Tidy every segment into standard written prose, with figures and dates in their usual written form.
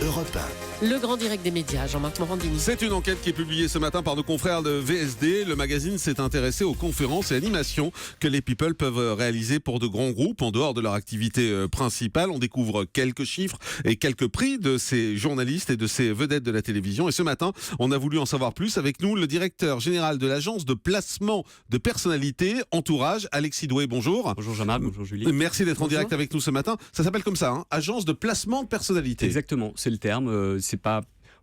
Europe 1. Le grand direct des médias, Jean-Marc Morandini. C'est une enquête qui est publiée ce matin par nos confrères de VSD. Le magazine s'est intéressé aux conférences et animations que les people peuvent réaliser pour de grands groupes en dehors de leur activité principale. On découvre quelques chiffres et quelques prix de ces journalistes et de ces vedettes de la télévision. Et ce matin, on a voulu en savoir plus. Avec nous, le directeur général de l'agence de placement de personnalités Entourage, Alexis Doué. Bonjour. Bonjour Jean-Marc, bonjour Julie. Merci d'être en direct avec nous ce matin. Ça s'appelle comme ça, hein, agence de placement de personnalités. Exactement, c'est le terme.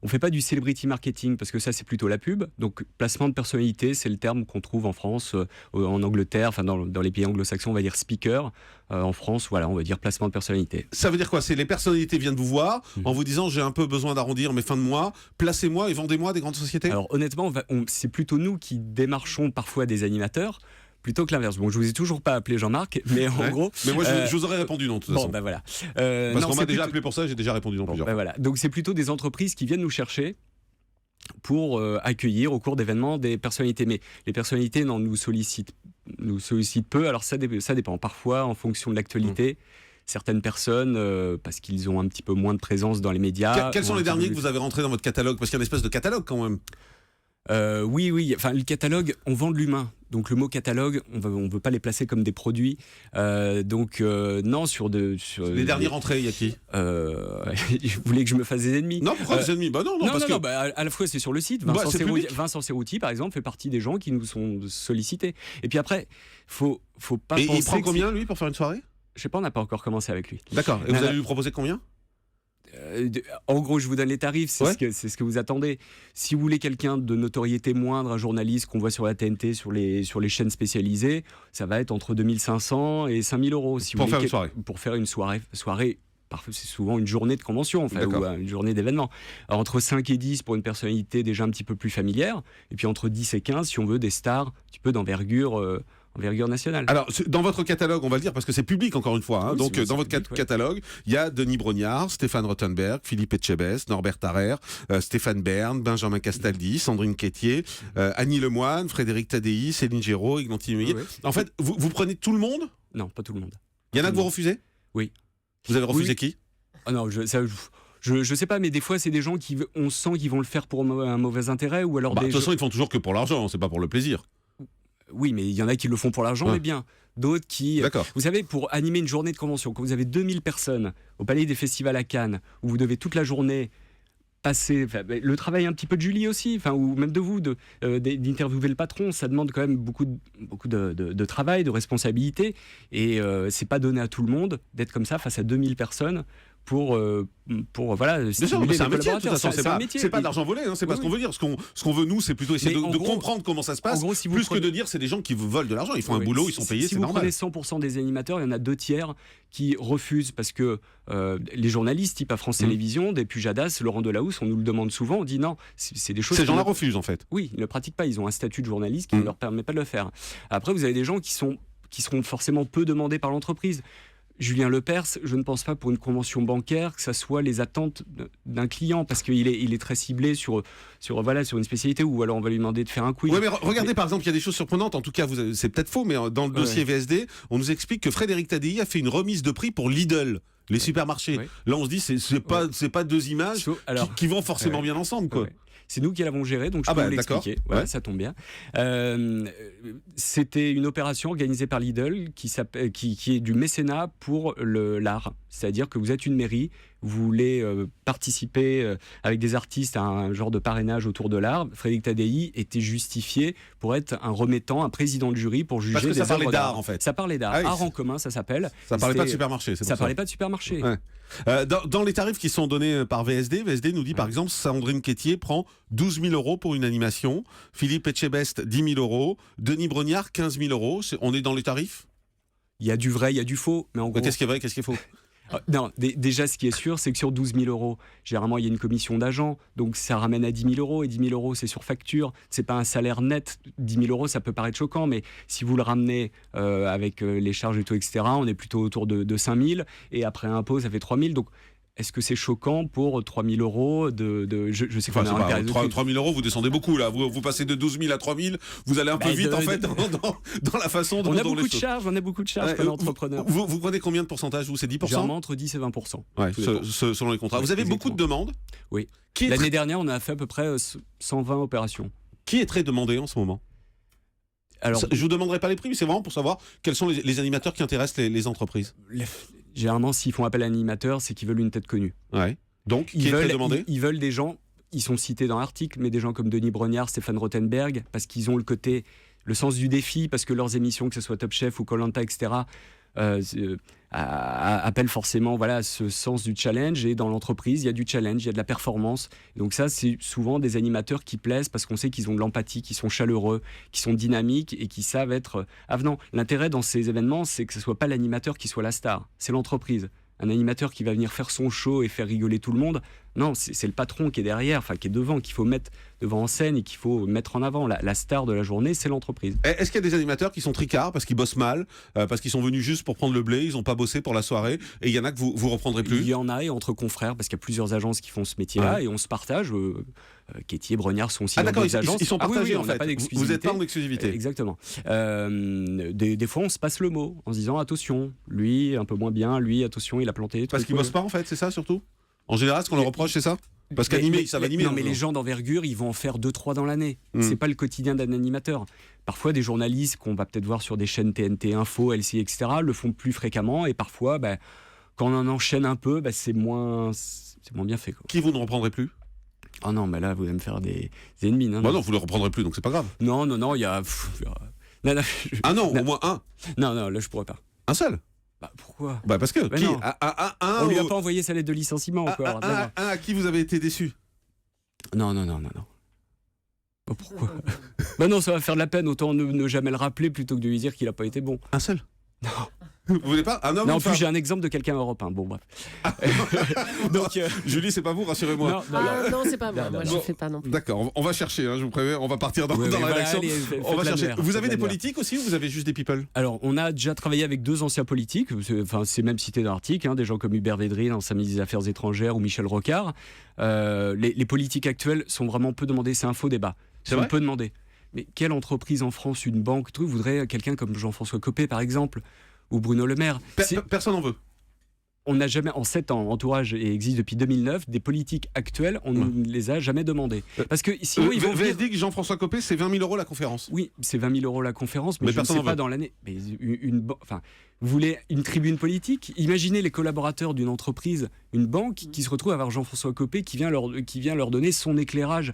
On fait pas du celebrity marketing parce que ça c'est plutôt la pub. Donc placement de personnalité, c'est le terme qu'on trouve en France, en Angleterre, enfin dans les pays anglo-saxons on va dire speaker. En France, voilà, on va dire placement de personnalité. Ça veut dire quoi? C'est les personnalités viennent vous voir en vous disant j'ai un peu besoin d'arrondir mes fins de mois, placez-moi et vendez-moi des grandes sociétés. Alors honnêtement, c'est plutôt nous qui démarchons parfois des animateurs. Plutôt que l'inverse. Bon, je vous ai toujours pas appelé Jean-Marc, mais en gros. Mais moi, je vous aurais répondu non, de toute façon. Bon, ben voilà. Parce qu'on m'a déjà appelé pour ça, j'ai déjà répondu non plusieurs fois. Voilà. Donc, c'est plutôt des entreprises qui viennent nous chercher pour accueillir au cours d'événements des personnalités. Mais les personnalités nous sollicitent peu. Alors, ça dépend. Parfois, en fonction de l'actualité. Certaines personnes, parce qu'ils ont un petit peu moins de présence dans les médias. Quels sont les derniers que vous avez rentrés dans votre catalogue? Parce qu'il y a une espèce de catalogue quand même. Oui. Enfin, le catalogue, on vend de l'humain. Donc le mot catalogue, on veut pas les placer comme des produits. Non, sur les derniers rentrés, il y a qui? Je voulais que je me fasse des ennemis. Non, pourquoi des ennemis? À la fois c'est sur le site. Vincent Cerruti, par exemple, fait partie des gens qui nous sont sollicités. Et puis après, faut pas penser. Et il prend combien lui pour faire une soirée? Je sais pas, on n'a pas encore commencé avec lui. D'accord. Et vous allez lui proposer combien? En gros, je vous donne les tarifs, c'est ce que vous attendez. Si vous voulez quelqu'un de notoriété moindre, un journaliste qu'on voit sur la TNT, sur les chaînes spécialisées, ça va être entre 2500 et 5000 euros. Pour faire une soirée. Pour faire une soirée. Parfois, c'est souvent une journée de convention, ou une journée d'événement. Alors, entre 5 et 10 pour une personnalité déjà un petit peu plus familière, et puis entre 10 et 15 si on veut des stars un petit peu d'envergure nationale. Alors, dans votre catalogue, on va le dire, parce que c'est public encore une fois, hein, oui, donc dans votre catalogue, il y a Denis Brognard, Stéphane Rothenberg, Philippe Etchebest, Norbert Tarrer, Stéphane Bern, Benjamin Castaldi, Sandrine Quétier, Annie Lemoine, Frédéric Tadei, Céline Géraud, Églantine Meillet. Oui. En fait, vous prenez tout le monde? Non, pas tout le monde. Il y en a que vous refusez? Oui. Vous avez refusé qui? Non, je sais pas, mais des fois, c'est des gens on sent qu'ils vont le faire pour un mauvais intérêt ou alors. De toute façon, ils font toujours que pour l'argent, c'est pas pour le plaisir. Oui, mais il y en a qui le font pour l'argent, mais bien. D'autres qui... D'accord. Vous savez, pour animer une journée de convention, quand vous avez 2000 personnes au Palais des Festivals à Cannes, où vous devez toute la journée passer... le travail un petit peu de Julie aussi, ou même de vous, d'interviewer le patron, ça demande quand même beaucoup de travail, de responsabilité. Et c'est pas donné à tout le monde d'être comme ça face à 2000 personnes pour voilà. Bien sûr, c'est un métier de toute façon, c'est pas de l'argent volé, hein, c'est pas ce qu'on veut dire. Ce qu'on veut nous, c'est plutôt essayer de comprendre comment ça se passe, plus que de dire c'est des gens qui vous volent de l'argent. Ils font un boulot, ils sont payés, c'est normal. Si vous prenez 100% des animateurs, il y en a 2 tiers qui refusent parce que les journalistes type à France Télévisions, des Pujadas, Laurent Delahousse, on nous le demande souvent, on dit non, c'est des choses. Ces gens-là refusent en fait. Oui, ils ne le pratiquent pas, ils ont un statut de journaliste qui ne leur permet pas de le faire. Après, vous avez des gens qui seront forcément peu demandés par l'entreprise. Julien Lepers, je ne pense pas pour une convention bancaire que ça soit les attentes d'un client parce qu'il est très ciblé sur une spécialité ou alors on va lui demander de faire un quiz. Oui, mais regardez par exemple, il y a des choses surprenantes. En tout cas, c'est peut-être faux, mais dans le dossier VSD, on nous explique que Frédéric Tadei a fait une remise de prix pour Lidl, les supermarchés. Oui. Là, on se dit c'est pas 2 images qui vont forcément bien ensemble, quoi. C'est nous qui l'avons géré, donc je peux vous l'expliquer. Voilà, ça tombe bien. C'était une opération organisée par Lidl qui est du mécénat pour l'art. C'est-à-dire que vous êtes une mairie, vous voulez participer avec des artistes à un genre de parrainage autour de l'art. Frédéric Tadei était justifié pour être un remettant, un président de jury pour juger des œuvres d'art. Ça parlait d'art en fait. Ça parlait d'art. Art en commun, ça s'appelle. Ça parlait pas de supermarché. Ça parlait pas de supermarché. Ouais. Dans les tarifs qui sont donnés par VSD nous dit par exemple Sandrine Quétier prend 12 000 euros pour une animation, Philippe Etchebest 10 000 euros, Denis Brognard 15 000 euros. On est dans les tarifs? Il y a du vrai, il y a du faux, mais en gros. Qu'est-ce qui est vrai, qu'est-ce qui est faux? Non, déjà, ce qui est sûr, c'est que sur 12 000 euros, généralement, il y a une commission d'agent, donc ça ramène à 10 000 euros, et 10 000 euros, c'est sur facture, c'est pas un salaire net. 10 000 euros, ça peut paraître choquant, mais si vous le ramenez avec les charges et tout, etc., on est plutôt autour de 5 000, et après impôt, ça fait 3 000, donc est-ce que c'est choquant pour 3 000 euros je sais qu'on Enfin, est en période de crise. 3 000 euros, vous descendez beaucoup là. Vous passez de 12 000 à 3 000. Vous allez un peu vite en fait dans la façon dont On a dont beaucoup les de choses. charges, comme entrepreneur. Vous prenez combien de pourcentage, vous? C'est 10%? Généralement entre 10 et 20%. Ouais, Tout dépend. selon les contrats. Vous avez beaucoup de demandes? Oui. Qui est, L'année dernière, on a fait à peu près 120 opérations. qui est très demandé en ce moment? Alors, Je vous demanderai pas les prix, mais c'est vraiment pour savoir quels sont les animateurs qui intéressent les entreprises. généralement, s'ils font appel à un animateur, c'est qu'ils veulent une tête connue. Ouais. Donc, qui est très demandé? Ils veulent des gens, ils sont cités dans l'article, mais des gens comme Denis Brognard, Stéphane Rothenberg, parce qu'ils ont le sens du défi, parce que leurs émissions, que ce soit Top Chef ou Koh-Lanta, etc., appellent forcément ce sens du challenge. Et dans l'entreprise, il y a du challenge, il y a de la performance. Donc ça, c'est souvent des animateurs qui plaisent parce qu'on sait qu'ils ont de l'empathie, qu'ils sont chaleureux, qu'ils sont dynamiques et qui savent être avenants. L'intérêt dans ces événements, c'est que ce ne soit pas l'animateur qui soit la star, c'est l'entreprise. Un animateur qui va venir faire son show et faire rigoler tout le monde, non, c'est le patron qui est derrière, qui est devant, qu'il faut mettre devant en scène et qu'il faut mettre en avant. La star de la journée, c'est l'entreprise. Est-ce qu'il y a des animateurs qui sont tricards parce qu'ils bossent mal, parce qu'ils sont venus juste pour prendre le blé, ils n'ont pas bossé pour la soirée, et il y en a que vous reprendrez plus? Il y en a, et entre confrères, parce qu'il y a plusieurs agences qui font ce métier-là, et on se partage. Ketty et Brognard sont aussi dans d'autres agences. Ils sont partagés on en n'a fait. pas d'exclusivité. Vous n'êtes pas en exclusivité. Exactement. Des fois, on se passe le mot en se disant attention, lui un peu moins bien, lui attention, il a planté. Parce qu'ils bossent pas en fait, c'est ça surtout? En général, ce qu'on leur reproche, c'est ça? Parce qu'animer, ça va animer. Non, mais les gens d'envergure, ils vont en faire 2-3 dans l'année. C'est pas le quotidien d'un animateur. Parfois, des journalistes qu'on va peut-être voir sur des chaînes TNT Info, LCI, etc., le font plus fréquemment. Et parfois, quand on en enchaîne un peu, c'est moins bien fait, quoi. Qui vous ne reprendrez plus? Oh non, mais là, vous allez me faire des ennemis. Non, non, vous ne le reprendrez plus, donc c'est pas grave. Non, il y a... Ah non, au moins un. Non, là, je pourrais pas. Un seul? Pourquoi? Parce que on lui a pas envoyé sa lettre de licenciement encore. Un à qui vous avez été déçu? Non. Pourquoi? Non, ça va faire de la peine. Autant ne jamais le rappeler plutôt que de lui dire qu'il a pas été bon. Un seul? Non. Vous voulez pas? Un homme? Non, en plus j'ai un exemple de quelqu'un européen. Bon, bref. Donc, Julie, c'est pas vous, rassurez-moi. Non, c'est pas moi. Moi, je fais pas non plus. D'accord, on va chercher, je vous préviens, on va partir dans la rédaction. Allez, on va chercher. Vous avez des politiques aussi ou vous avez juste des people? Alors, on a déjà travaillé avec 2 anciens politiques, c'est même cité dans l'article, des gens comme Hubert Védrine, ancien ministre des Affaires étrangères, ou Michel Rocard. Les politiques actuelles sont vraiment peu demandées, c'est un faux débat. C'est vrai? Peu demandées. Mais quelle entreprise en France, une banque, voudrait quelqu'un comme Jean-François Copé, par exemple, ou Bruno Le Maire? Personne n'en veut. On n'a jamais, en 7 ans, Entourage existe depuis 2009, des politiques actuelles, on ne les a jamais demandées. Parce que sinon, ils vont dire que Jean-François Copé, c'est 20 000 euros la conférence. Oui, c'est 20 000 euros la conférence, mais je ne personne sais n'en pas veut. dans l'année. Mais vous voulez une tribune politique? Imaginez les collaborateurs d'une entreprise, une banque, qui se retrouvent à avoir Jean-François Copé qui vient leur donner son éclairage.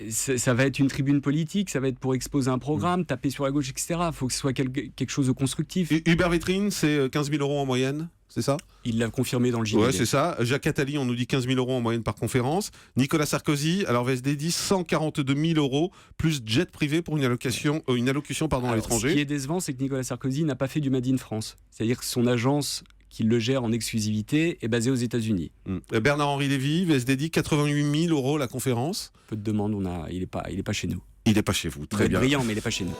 Ça va être une tribune politique, ça va être pour exposer un programme, taper sur la gauche, etc. Il faut que ce soit quelque chose de constructif. Hubert Védrine, c'est 15 000 euros en moyenne, c'est ça? Il l'a confirmé dans le JDD. Ouais, c'est ça. Jacques Attali, on nous dit 15 000 euros en moyenne par conférence. Nicolas Sarkozy, alors VSD dit 142 000 euros plus jet privé pour une allocution à l'étranger. Ce qui est décevant, c'est que Nicolas Sarkozy n'a pas fait du Made in France. C'est-à-dire que son agence qui le gère en exclusivité est basée aux États-Unis. Bernard-Henri Lévy, VSD dit 88 000 euros la conférence. Peu de demandes, il est pas chez nous. Il n'est pas chez vous, très bien. Brillant, mais il n'est pas chez nous.